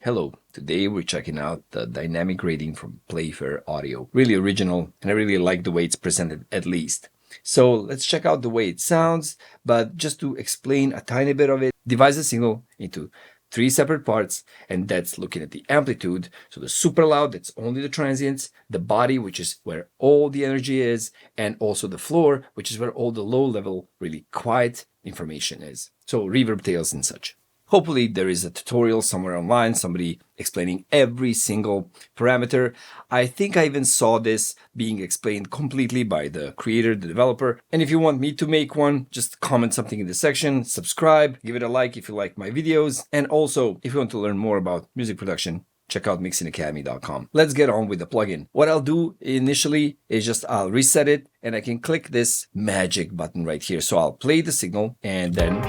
Hello, today we're checking out the dynamic rating from Playfair Audio. Really original, and I really like the way it's presented at least. So let's check out the way it sounds, but just to explain a tiny bit of it, divide the signal into 3 separate parts, and that's looking at the amplitude. So the super loud, that's only the transients, the body, which is where all the energy is, and also the floor, which is where all the low level, really quiet information is. So reverb tails and such. Hopefully there is a tutorial somewhere online, somebody explaining every single parameter. I think I even saw this being explained completely by the creator, the developer. And if you want me to make one, just comment something in the section, subscribe, give it a like if you like my videos. And also, if you want to learn more about music production, check out mixingacademy.com. Let's get on with the plugin. What I'll do initially is just I'll reset it and I can click this magic button right here. So I'll play the signal and then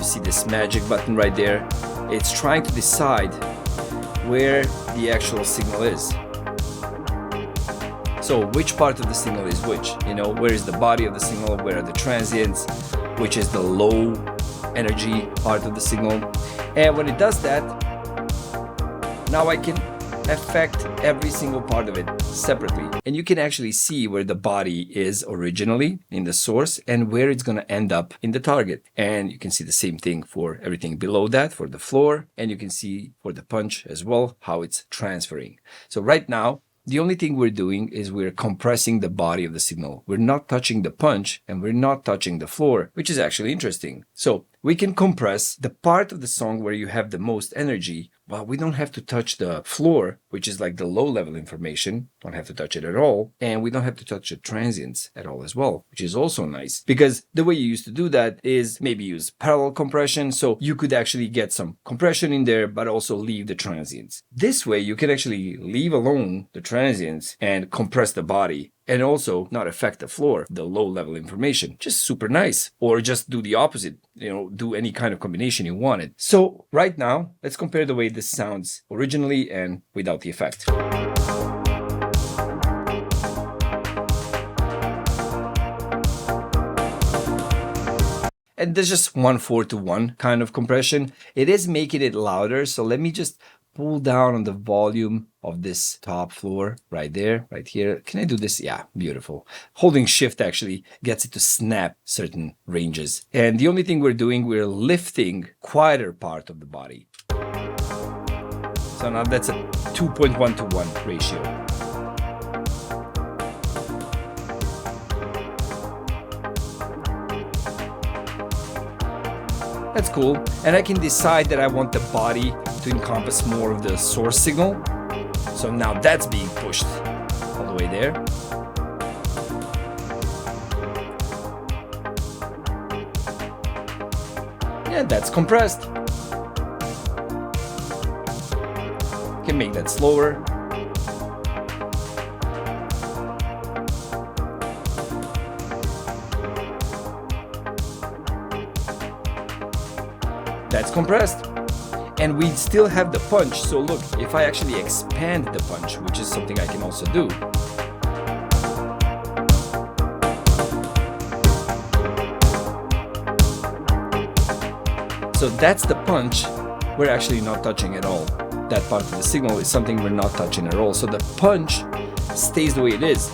see this magic button right there. It's trying to decide where the actual signal is. So which part of the signal is which? Where is the body of the signal? Where are the transients? Which is the low energy part of the signal? And when it does that, now I can affect every single part of it separately. And you can actually see where the body is originally in the source and where it's going to end up in the target. And you can see the same thing for everything below that, for the floor. And you can see for the punch as well, how it's transferring. So right now, the only thing we're doing is we're compressing the body of the signal. We're not touching the punch and we're not touching the floor, which is actually interesting. So we can compress the part of the song where you have the most energy, but we don't have to touch the floor, which is like the low level information. Don't have to touch it at all. And we don't have to touch the transients at all as well, which is also nice because the way you used to do that is maybe use parallel compression. So you could actually get some compression in there, but also leave the transients. This way you can actually leave alone the transients and compress the body and also not affect the floor, the low level information. Just super nice. Or just do the opposite, do any kind of combination you wanted. So right now, let's compare the way this sounds originally and without the effect. And there's just 1:4 kind of compression. It is making it louder. So let me just pull down on the volume of this top floor right there, right here. Can I do this? Yeah, beautiful. Holding shift actually gets it to snap certain ranges. And the only thing we're doing, we're lifting quieter part of the body. So now that's a 2.1:1 ratio. That's cool. And I can decide that I want the body to encompass more of the source signal. So now that's being pushed all the way there. Yeah, that's compressed. Can make that slower. That's compressed. And we still have the punch. So look, if I actually expand the punch, which is something I can also do. So that's the punch we're actually not touching at all. That part of the signal is something we're not touching at all. So the punch stays the way it is.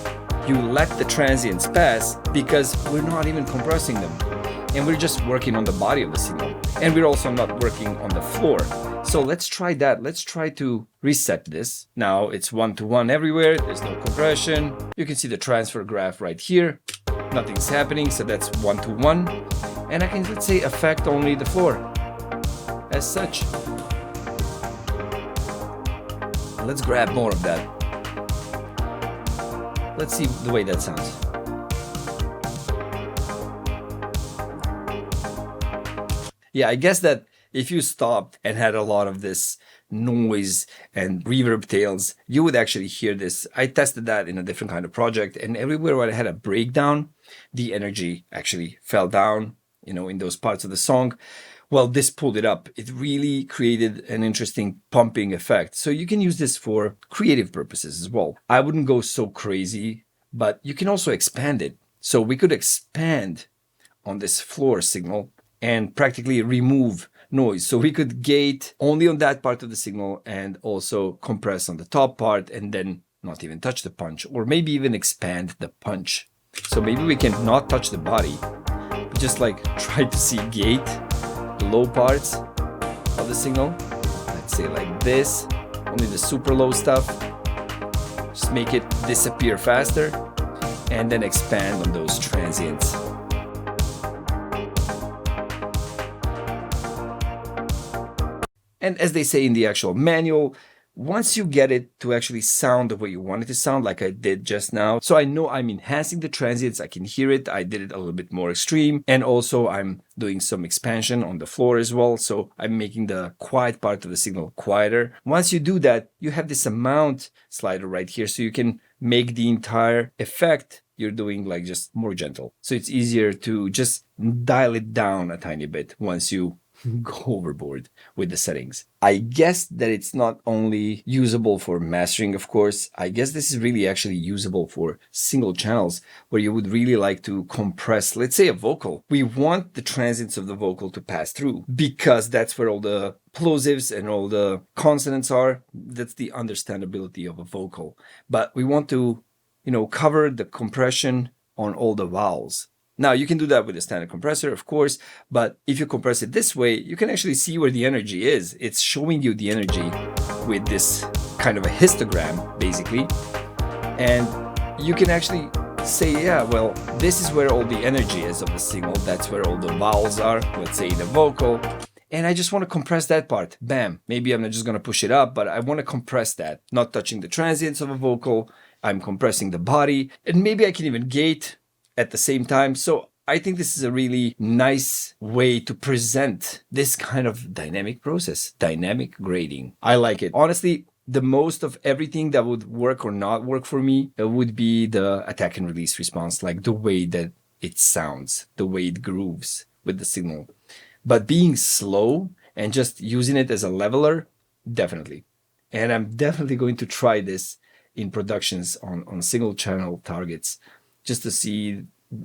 You let the transients pass because we're not even compressing them. And we're just working on the body of the signal. And we're also not working on the floor. So let's try that. Let's try to reset this. Now it's 1:1 everywhere. There's no compression. You can see the transfer graph right here. Nothing's happening. So that's 1:1. And I can, let's say, affect only the floor as such. Let's grab more of that. Let's see the way that sounds. Yeah, I guess that if you stopped and had a lot of this noise and reverb tails, you would actually hear this. I tested that in a different kind of project, and everywhere where I had a breakdown, the energy actually fell down, in those parts of the song. Well, this pulled it up. It really created an interesting pumping effect. So you can use this for creative purposes as well. I wouldn't go so crazy, but you can also expand it. So we could expand on this floor signal and practically remove noise. So we could gate only on that part of the signal and also compress on the top part and then not even touch the punch, or maybe even expand the punch. So maybe we can not touch the body, but just like try to see gate the low parts of the signal. Let's say like this, only the super low stuff. Just make it disappear faster and then expand on those transients. And as they say in the actual manual, once you get it to actually sound the way you want it to sound, like I did just now, so I know I'm enhancing the transients, I can hear it, I did it a little bit more extreme, and also I'm doing some expansion on the floor as well, so I'm making the quiet part of the signal quieter. Once you do that, you have this amount slider right here, so you can make the entire effect you're doing like just more gentle. So it's easier to just dial it down a tiny bit once you go overboard with the settings. I guess that it's not only usable for mastering, of course. I guess this is really actually usable for single channels where you would really like to compress, let's say, a vocal. We want the transients of the vocal to pass through because that's where all the plosives and all the consonants are. That's the understandability of a vocal. But we want to, cover the compression on all the vowels. Now, you can do that with a standard compressor, of course, but if you compress it this way, you can actually see where the energy is. It's showing you the energy with this kind of a histogram, basically. And you can actually say, yeah, well, this is where all the energy is of the signal. That's where all the vowels are, let's say in a vocal. And I just want to compress that part. Bam. Maybe I'm not just going to push it up, but I want to compress that. Not touching the transients of a vocal. I'm compressing the body. And maybe I can even gate at the same time. So I think this is a really nice way to present this kind of dynamic process, dynamic grading. I like it. Honestly, the most of everything that would work or not work for me would be the attack and release response, like the way that it sounds, the way it grooves with the signal. But being slow and just using it as a leveler, definitely. And I'm definitely going to try this in productions on single channel targets, just to see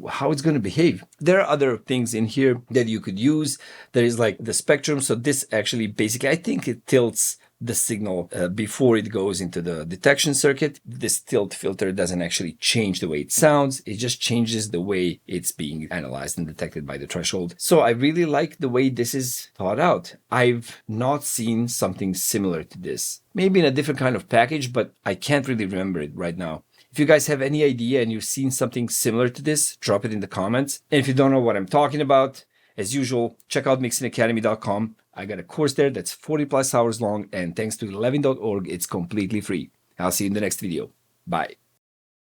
how it's going to behave. There are other things in here that you could use. There is like the spectrum. So this actually basically, I think it tilts the signal before it goes into the detection circuit. This tilt filter doesn't actually change the way it sounds. It just changes the way it's being analyzed and detected by the threshold. So I really like the way this is thought out. I've not seen something similar to this. Maybe in a different kind of package, but I can't really remember it right now. If you guys have any idea and you've seen something similar to this, drop it in the comments. And if you don't know what I'm talking about, as usual, check out mixingacademy.com. I got a course there that's 40 plus hours long, and thanks to 11.org, it's completely free. I'll see you in the next video. Bye.